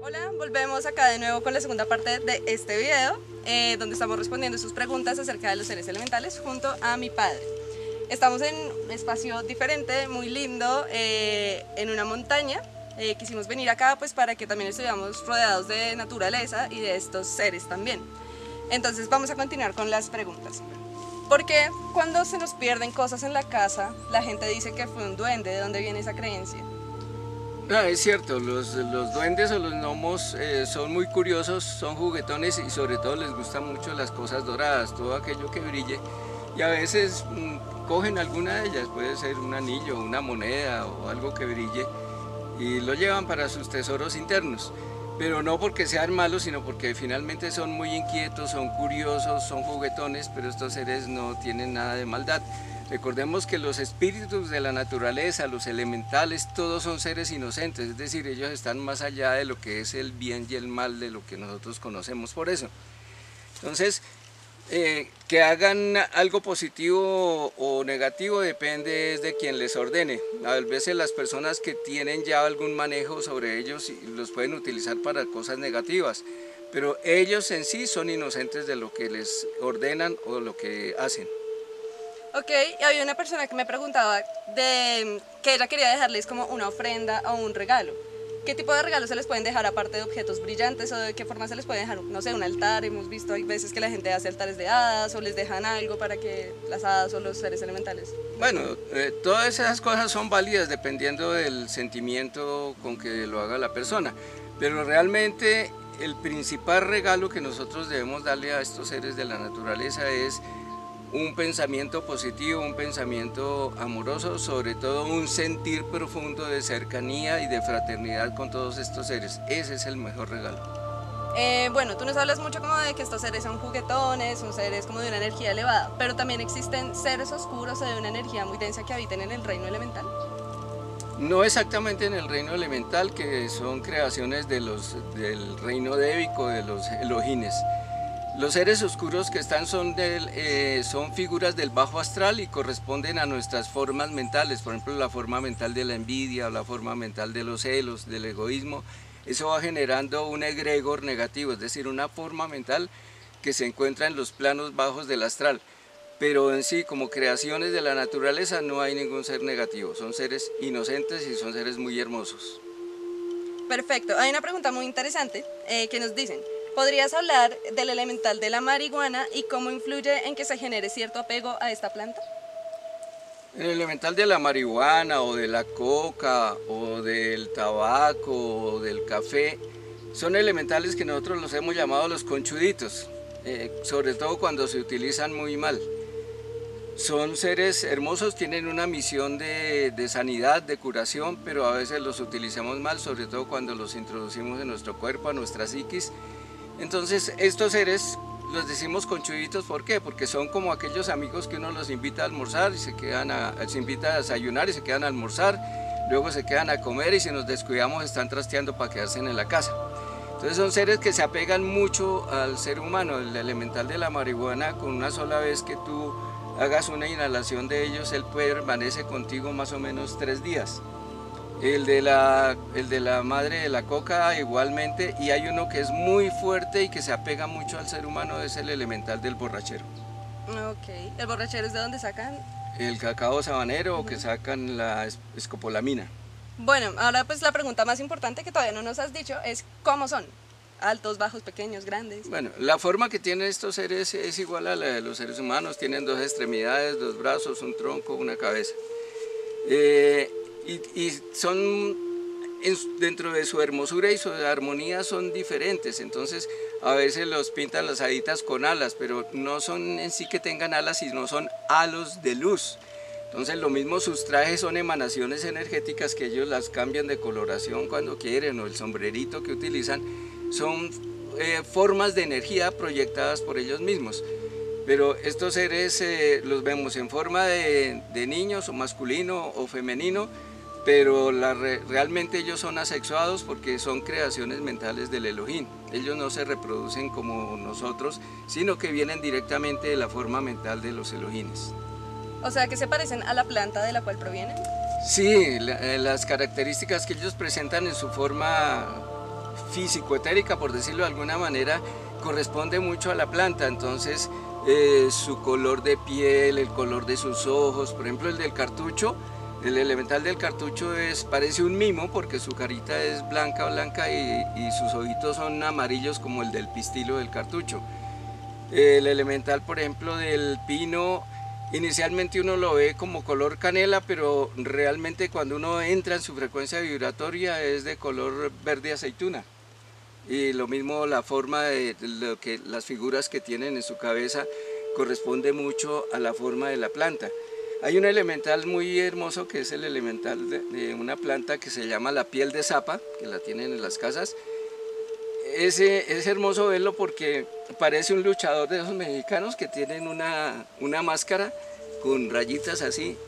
Hola, volvemos acá de nuevo con la segunda parte de este video, donde estamos respondiendo sus preguntas acerca de los seres elementales junto a mi padre. Estamos en un espacio diferente, muy lindo, en una montaña. Quisimos venir acá pues para que también estuviéramos rodeados de naturaleza y de estos seres también. Entonces vamos a continuar con las preguntas. ¿Por qué cuando se nos pierden cosas en la casa, la gente dice que fue un duende? ¿De dónde viene esa creencia? Es cierto, los duendes o los gnomos son muy curiosos, son juguetones y sobre todo les gustan mucho las cosas doradas, todo aquello que brille, y a veces cogen alguna de ellas, puede ser un anillo, una moneda o algo que brille, y lo llevan para sus tesoros internos. Pero no porque sean malos, sino porque finalmente son muy inquietos, son curiosos, son juguetones, pero estos seres no tienen nada de maldad. Recordemos que los espíritus de la naturaleza, los elementales, todos son seres inocentes, es decir, ellos están más allá de lo que es el bien y el mal de lo que nosotros conocemos por eso. Entonces, que hagan algo positivo o negativo depende de quien les ordene. A veces las personas que tienen ya algún manejo sobre ellos los pueden utilizar para cosas negativas, pero ellos en sí son inocentes de lo que les ordenan o lo que hacen. Ok, y había una persona que me preguntaba de que ella quería dejarles como una ofrenda o un regalo. ¿Qué tipo de regalos se les pueden dejar aparte de objetos brillantes o de qué forma se les puede dejar, no sé, un altar? Hemos visto hay veces que la gente hace altares de hadas o les dejan algo para que las hadas o los seres elementales. Bueno, todas esas cosas son válidas dependiendo del sentimiento con que lo haga la persona, pero realmente el principal regalo que nosotros debemos darle a estos seres de la naturaleza es un pensamiento positivo, un pensamiento amoroso, sobre todo un sentir profundo de cercanía y de fraternidad con todos estos seres. Ese es el mejor regalo. Bueno, tú nos hablas mucho como de que estos seres son juguetones, son seres como de una energía elevada, pero también existen seres oscuros o de una energía muy densa que habiten en el reino elemental. No exactamente en el reino elemental, que son creaciones del reino débico, de los Elohines. Los seres oscuros que están son figuras del bajo astral y corresponden a nuestras formas mentales, por ejemplo la forma mental de la envidia, la forma mental de los celos, del egoísmo. Eso va generando un egregor negativo, es decir, una forma mental que se encuentra en los planos bajos del astral. Pero en sí, como creaciones de la naturaleza, no hay ningún ser negativo, son seres inocentes y son seres muy hermosos. Perfecto, hay una pregunta muy interesante que nos dicen: ¿podrías hablar del elemental de la marihuana y cómo influye en que se genere cierto apego a esta planta? El elemental de la marihuana o de la coca o del tabaco o del café son elementales que nosotros los hemos llamado los conchuditos, sobre todo cuando se utilizan muy mal. Son seres hermosos, tienen una misión de sanidad, de curación, pero a veces los utilizamos mal, sobre todo cuando los introducimos en nuestro cuerpo, a nuestra psiquis. Entonces estos seres los decimos conchuditos, ¿por qué? Porque son como aquellos amigos que uno los invita a almorzar y se invita a desayunar y se quedan a almorzar, luego se quedan a comer y si nos descuidamos están trasteando para quedarse en la casa. Entonces son seres que se apegan mucho al ser humano. El elemental de la marihuana, con una sola vez que tú hagas una inhalación de ellos, él permanece contigo más o menos 3 días. El de la madre de la coca igualmente, y hay uno que es muy fuerte y que se apega mucho al ser humano, es el elemental del borrachero. Ok, ¿el borrachero es de dónde sacan? El cacao sabanero, o que sacan la escopolamina. Bueno, ahora pues la pregunta más importante que todavía no nos has dicho es ¿cómo son? ¿Altos, bajos, pequeños, grandes? Bueno, la forma que tienen estos seres es igual a la de los seres humanos, tienen 2 extremidades, 2 brazos, un tronco, una cabeza. Y son, dentro de su hermosura y su armonía son diferentes, entonces a veces los pintan las haditas con alas, pero no son en sí que tengan alas, sino son halos de luz. Entonces lo mismo, sus trajes son emanaciones energéticas que ellos las cambian de coloración cuando quieren, o el sombrerito que utilizan son formas de energía proyectadas por ellos mismos. Pero estos seres los vemos en forma de niños, o masculino o femenino, pero realmente ellos son asexuados porque son creaciones mentales del Elohim. Ellos no se reproducen como nosotros, sino que vienen directamente de la forma mental de los Elohines. O sea, que se parecen a la planta de la cual provienen. Sí, las características que ellos presentan en su forma físico-etérica, por decirlo de alguna manera, corresponde mucho a la planta. Entonces su color de piel, el color de sus ojos, por ejemplo el del cartucho, el elemental del cartucho parece un mimo porque su carita es blanca y sus ojitos son amarillos como el del pistilo del cartucho. El elemental, por ejemplo, del pino, inicialmente uno lo ve como color canela, pero realmente cuando uno entra en su frecuencia vibratoria es de color verde aceituna. Y lo mismo la forma de las figuras que tienen en su cabeza corresponde mucho a la forma de la planta. Hay un elemental muy hermoso que es el elemental de una planta que se llama la piel de zapa, que la tienen en las casas. Es hermoso verlo porque parece un luchador de esos mexicanos que tienen una máscara con rayitas así,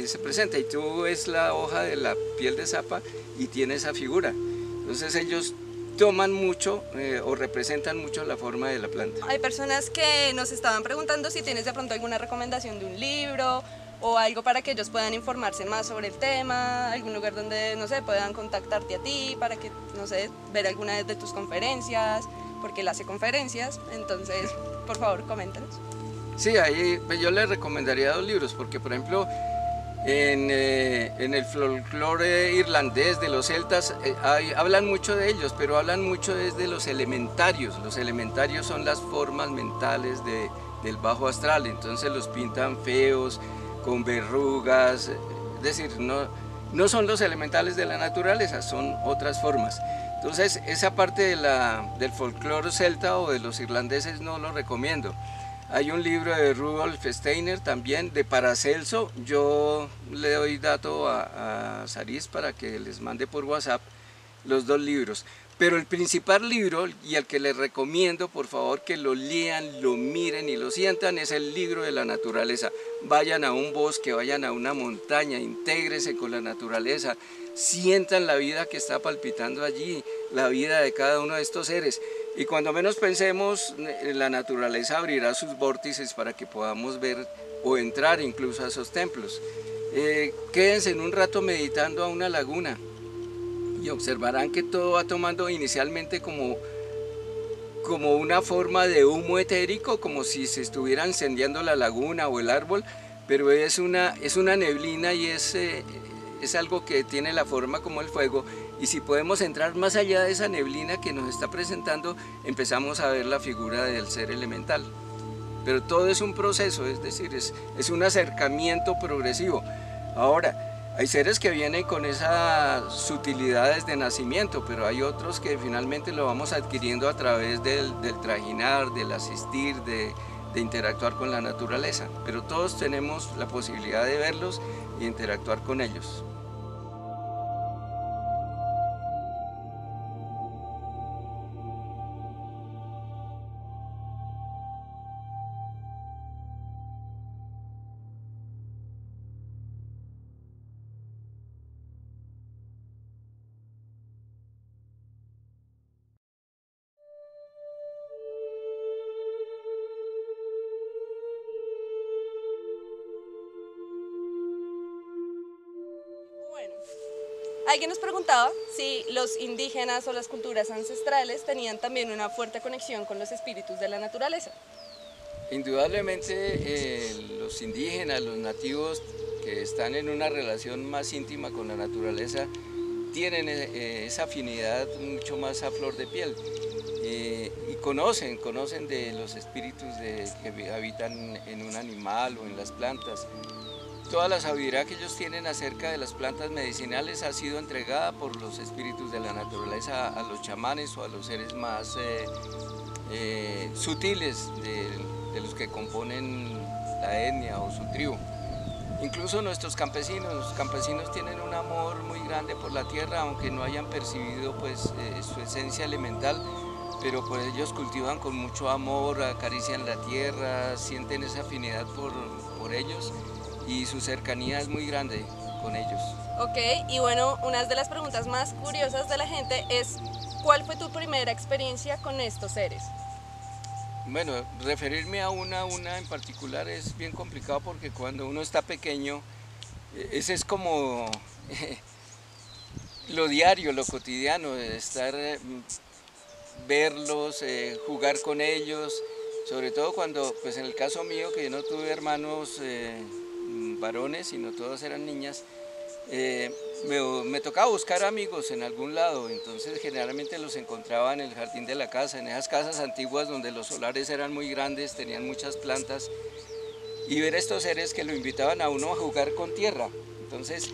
se presenta, y tú ves la hoja de la piel de zapa y tiene esa figura. Entonces ellos toman mucho o representan mucho la forma de la planta. Hay personas que nos estaban preguntando si tienes de pronto alguna recomendación de un libro o algo para que ellos puedan informarse más sobre el tema, algún lugar donde, no sé, puedan contactarte a ti para que, no sé, ver alguna de tus conferencias, porque él hace conferencias, entonces, por favor, coméntanos. Sí, ahí yo les recomendaría 2 libros, porque por ejemplo, en el folclore irlandés de los celtas hablan mucho de ellos, pero hablan mucho desde los elementarios. Los elementarios son las formas mentales del bajo astral, entonces los pintan feos, con verrugas, es decir, no son los elementales de la naturaleza, son otras formas. Entonces esa parte del folclore celta o de los irlandeses no lo recomiendo. Hay un libro de Rudolf Steiner también, de Paracelso. Yo le doy dato a Saris para que les mande por WhatsApp los 2 libros. Pero el principal libro, y el que les recomiendo, por favor, que lo lean, lo miren y lo sientan, es el libro de la naturaleza. Vayan a un bosque, vayan a una montaña, intégrense con la naturaleza, sientan la vida que está palpitando allí, la vida de cada uno de estos seres. Y cuando menos pensemos, la naturaleza abrirá sus vórtices para que podamos ver o entrar incluso a esos templos. Quédense en un rato meditando a una laguna y observarán que todo va tomando inicialmente como una forma de humo etérico, como si se estuviera encendiendo la laguna o el árbol, pero es una neblina y es algo que tiene la forma como el fuego. Y si podemos entrar más allá de esa neblina que nos está presentando, empezamos a ver la figura del ser elemental. Pero todo es un proceso, es decir, es un acercamiento progresivo. Ahora, hay seres que vienen con esas sutilidades de nacimiento, pero hay otros que finalmente lo vamos adquiriendo a través del trajinar, del asistir, de interactuar con la naturaleza. Pero todos tenemos la posibilidad de verlos e interactuar con ellos. Alguien nos preguntaba si los indígenas o las culturas ancestrales tenían también una fuerte conexión con los espíritus de la naturaleza. Indudablemente los indígenas, los nativos que están en una relación más íntima con la naturaleza tienen esa afinidad mucho más a flor de piel y conocen de los espíritus que habitan en un animal o en las plantas. Toda la sabiduría que ellos tienen acerca de las plantas medicinales ha sido entregada por los espíritus de la naturaleza a los chamanes o a los seres más sutiles de los que componen la etnia o su tribu. Incluso nuestros campesinos, los campesinos tienen un amor muy grande por la tierra, aunque no hayan percibido pues, su esencia elemental, pero pues ellos cultivan con mucho amor, acarician la tierra, sienten esa afinidad por ellos. Y su cercanía es muy grande con ellos. Ok, y bueno, una de las preguntas más curiosas de la gente es ¿cuál fue tu primera experiencia con estos seres? Bueno, referirme a una en particular es bien complicado porque cuando uno está pequeño, ese es como lo diario, lo cotidiano, de estar verlos, jugar con ellos, sobre todo cuando, pues en el caso mío, que yo no tuve hermanos varones, sino todos eran niñas, me tocaba buscar amigos en algún lado, entonces generalmente los encontraba en el jardín de la casa, en esas casas antiguas donde los solares eran muy grandes, tenían muchas plantas, y ver a estos seres que lo invitaban a uno a jugar con tierra. Entonces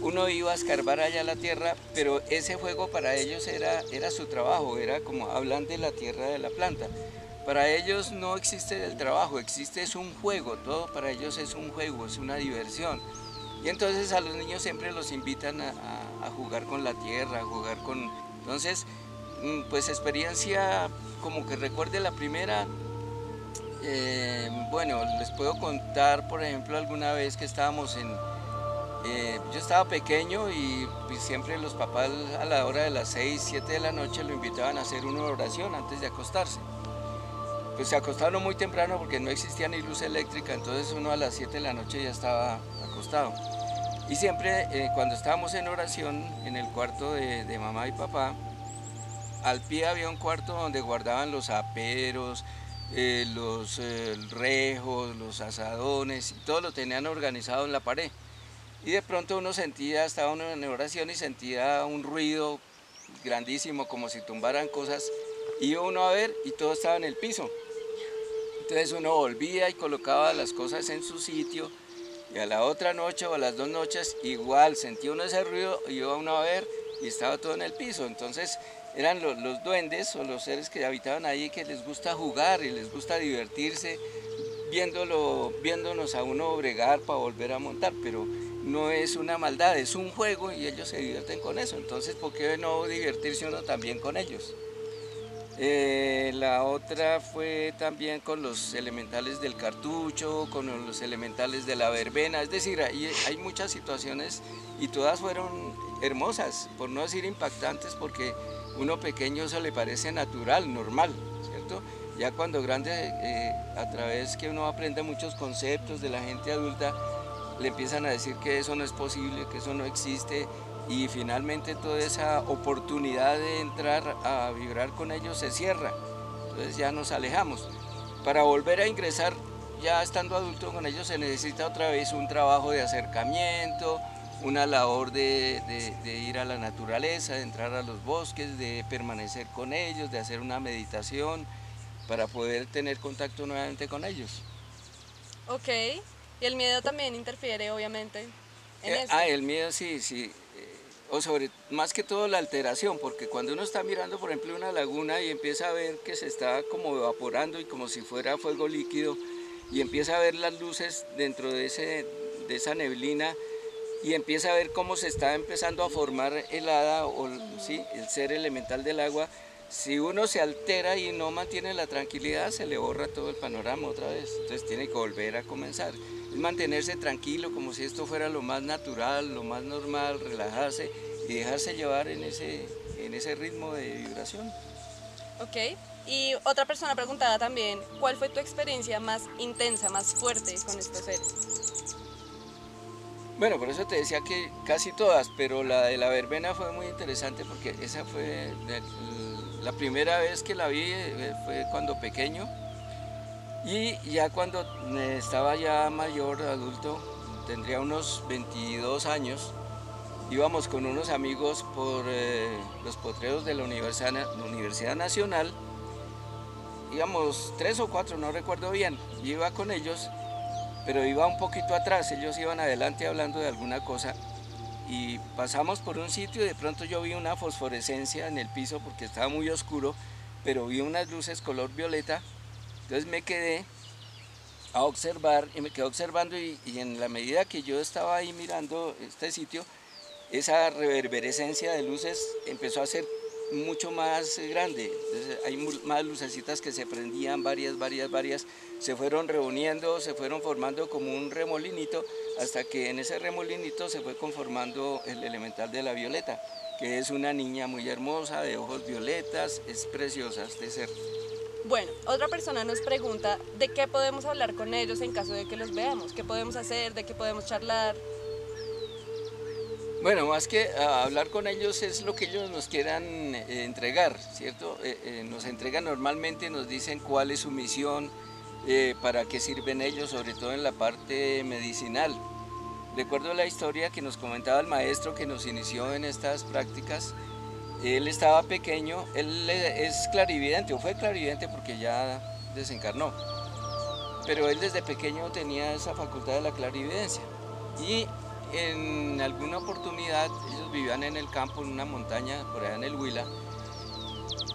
uno iba a escarbar allá la tierra, pero ese juego para ellos era su trabajo, era como hablan de la tierra, de la planta. Para ellos no existe el trabajo, existe es un juego, todo para ellos es un juego, es una diversión. Y entonces a los niños siempre los invitan a jugar con la tierra, a jugar con... Entonces, pues experiencia como que recuerde la primera, bueno, les puedo contar, por ejemplo, alguna vez que estábamos yo estaba pequeño y siempre los papás a la hora de las 6, 7 de la noche lo invitaban a hacer una oración antes de acostarse. Pues se acostaron muy temprano porque no existía ni luz eléctrica, entonces uno a las 7 de la noche ya estaba acostado. Y siempre cuando estábamos en oración en el cuarto de mamá y papá, al pie había un cuarto donde guardaban los aperos, los rejos, los azadones, y todo lo tenían organizado en la pared. Y de pronto uno sentía, estaba uno en oración y sentía un ruido grandísimo, como si tumbaran cosas. Iba uno a ver y todo estaba en el piso. Entonces uno volvía y colocaba las cosas en su sitio. Y a la otra noche o a las 2 noches igual sentía uno ese ruido, iba uno a ver y estaba todo en el piso. Entonces eran los duendes o los seres que habitaban ahí que les gusta jugar y les gusta divertirse viéndonos a uno bregar para volver a montar, pero no es una maldad, es un juego y ellos se divierten con eso. Entonces, ¿por qué no divertirse uno también con ellos? La otra fue también con los elementales del cartucho, con los elementales de la verbena, es decir, hay muchas situaciones y todas fueron hermosas, por no decir impactantes, porque uno pequeño eso le parece natural, normal, ¿cierto? Ya cuando grande, a través que uno aprende muchos conceptos de la gente adulta, le empiezan a decir que eso no es posible, que eso no existe, y finalmente toda esa oportunidad de entrar a vibrar con ellos se cierra, entonces ya nos alejamos. Para volver a ingresar, ya estando adulto con ellos, se necesita otra vez un trabajo de acercamiento, una labor de ir a la naturaleza, de entrar a los bosques, de permanecer con ellos, de hacer una meditación, para poder tener contacto nuevamente con ellos. Ok, y el miedo también interfiere obviamente en esto. El miedo sí, o más que todo la alteración, porque cuando uno está mirando por ejemplo una laguna y empieza a ver que se está como evaporando y como si fuera fuego líquido, y empieza a ver las luces dentro de esa neblina, y empieza a ver cómo se está empezando a formar el hada o sí, el ser elemental del agua. Si uno se altera y no mantiene la tranquilidad, se le borra todo el panorama otra vez, entonces tiene que volver a comenzar. Es mantenerse tranquilo, como si esto fuera lo más natural, lo más normal, relajarse y dejarse llevar en ese ritmo de vibración. Ok, y otra persona preguntaba también, ¿cuál fue tu experiencia más intensa, más fuerte con estos seres? Bueno, por eso te decía que casi todas, pero la de la verbena fue muy interesante porque esa fue la primera vez que la vi, fue cuando pequeño, y ya cuando estaba ya mayor, adulto, tendría unos 22 años, íbamos con unos amigos por los potreros de la Universidad Nacional, íbamos 3 o 4, no recuerdo bien, yo iba con ellos, pero iba un poquito atrás, ellos iban adelante hablando de alguna cosa, y pasamos por un sitio y de pronto yo vi una fosforescencia en el piso porque estaba muy oscuro, pero vi unas luces color violeta. Entonces me quedé a observar y me quedé observando y en la medida que yo estaba ahí mirando este sitio, esa reverberescencia de luces empezó a ser mucho más grande. Entonces hay más lucecitas que se prendían, varias, se fueron reuniendo, se fueron formando como un remolinito, hasta que en ese remolinito se fue conformando el elemental de la violeta, que es una niña muy hermosa, de ojos violetas, es preciosa este ser. Bueno, otra persona nos pregunta de qué podemos hablar con ellos en caso de que los veamos, qué podemos hacer, de qué podemos charlar. Bueno, más que hablar con ellos es lo que ellos nos quieran entregar, ¿cierto? Nos entregan normalmente, nos dicen cuál es su misión, para qué sirven ellos, sobre todo en la parte medicinal. Recuerdo la historia que nos comentaba el maestro que nos inició en estas prácticas. Él estaba pequeño, él es clarividente, o fue clarividente porque ya desencarnó, pero él desde pequeño tenía esa facultad de la clarividencia. Y en alguna oportunidad, ellos vivían en el campo, en una montaña, por allá en el Huila.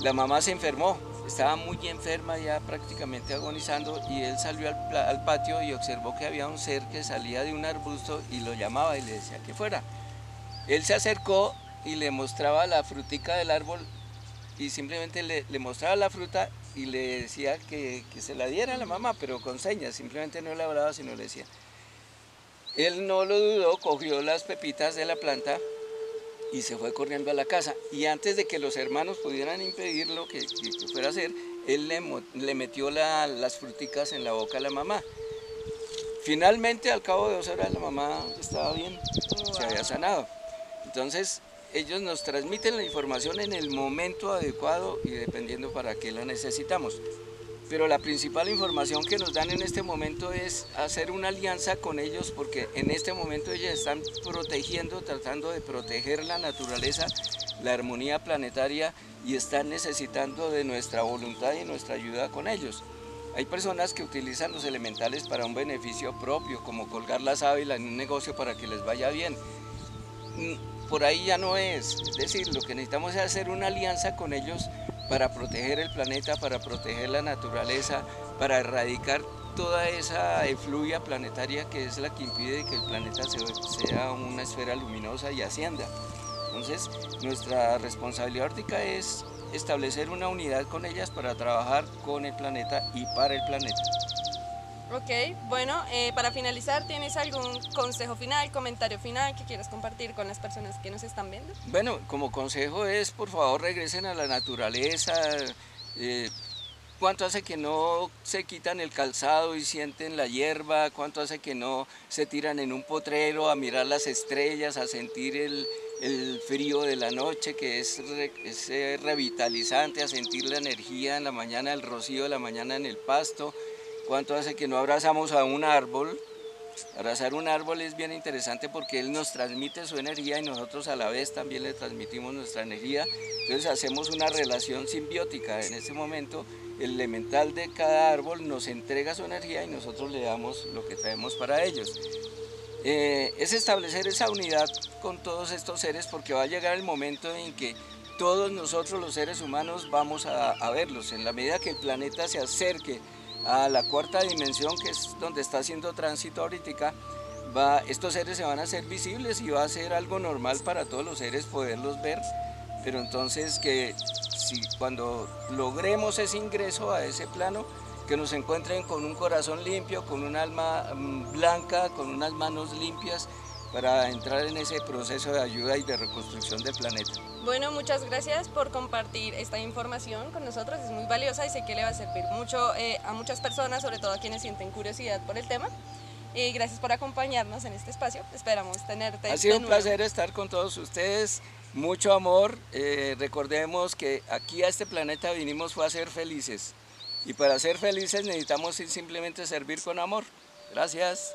La mamá se enfermó, estaba muy enferma, ya prácticamente agonizando, y él salió al patio y observó que había un ser que salía de un arbusto y lo llamaba y le decía que fuera. Él se acercó y le mostraba la frutica del árbol y simplemente le mostraba la fruta y le decía que se la diera a la mamá, pero con señas, simplemente no le hablaba, sino le decía. Él no lo dudó, cogió las pepitas de la planta y se fue corriendo a la casa. Y antes de que los hermanos pudieran impedir lo que fuera a hacer, él le metió las fruticas en la boca a la mamá. Finalmente, al cabo de 2 horas, la mamá estaba bien, se había sanado. Entonces, ellos nos transmiten la información en el momento adecuado y dependiendo para qué la necesitamos. Pero la principal información que nos dan en este momento es hacer una alianza con ellos, porque en este momento ellos están protegiendo, tratando de proteger la naturaleza, la armonía planetaria, y están necesitando de nuestra voluntad y nuestra ayuda con ellos. Hay personas que utilizan los elementales para un beneficio propio, como colgar la sábila en un negocio para que les vaya bien. Por ahí ya no es decir, lo que necesitamos es hacer una alianza con ellos para proteger el planeta, para proteger la naturaleza, para erradicar toda esa efluvia planetaria que es la que impide que el planeta sea una esfera luminosa y ascienda. Entonces, nuestra responsabilidad ártica es establecer una unidad con ellas para trabajar con el planeta y para el planeta. Ok, bueno, para finalizar, ¿tienes algún consejo final, comentario final que quieras compartir con las personas que nos están viendo? Bueno, como consejo es, por favor, regresen a la naturaleza. ¿Cuánto hace que no se quitan el calzado y sienten la hierba? ¿Cuánto hace que no se tiran en un potrero a mirar las estrellas, a sentir el frío de la noche, que es revitalizante, a sentir la energía en la mañana, el rocío de la mañana en el pasto? ¿Cuánto hace que no abrazamos a un árbol? Abrazar un árbol es bien interesante porque él nos transmite su energía y nosotros a la vez también le transmitimos nuestra energía. Entonces hacemos una relación simbiótica. En este momento el elemental de cada árbol nos entrega su energía y nosotros le damos lo que traemos para ellos. Es establecer esa unidad con todos estos seres, porque va a llegar el momento en que todos nosotros los seres humanos vamos a verlos. En la medida que el planeta se acerque a la 4ª dimensión, que es donde está haciendo tránsito ahorita, estos seres se van a hacer visibles y va a ser algo normal para todos los seres poderlos ver, pero entonces cuando logremos ese ingreso a ese plano, que nos encuentren con un corazón limpio, con un alma blanca, con unas manos limpias, para entrar en ese proceso de ayuda y de reconstrucción del planeta. Bueno, muchas gracias por compartir esta información con nosotros, es muy valiosa y sé que le va a servir mucho a muchas personas, sobre todo a quienes sienten curiosidad por el tema. Gracias por acompañarnos en este espacio, esperamos tenerte. Ha sido un placer estar con todos ustedes, mucho amor. Recordemos que aquí a este planeta vinimos fue a ser felices, y para ser felices necesitamos simplemente servir con amor. Gracias.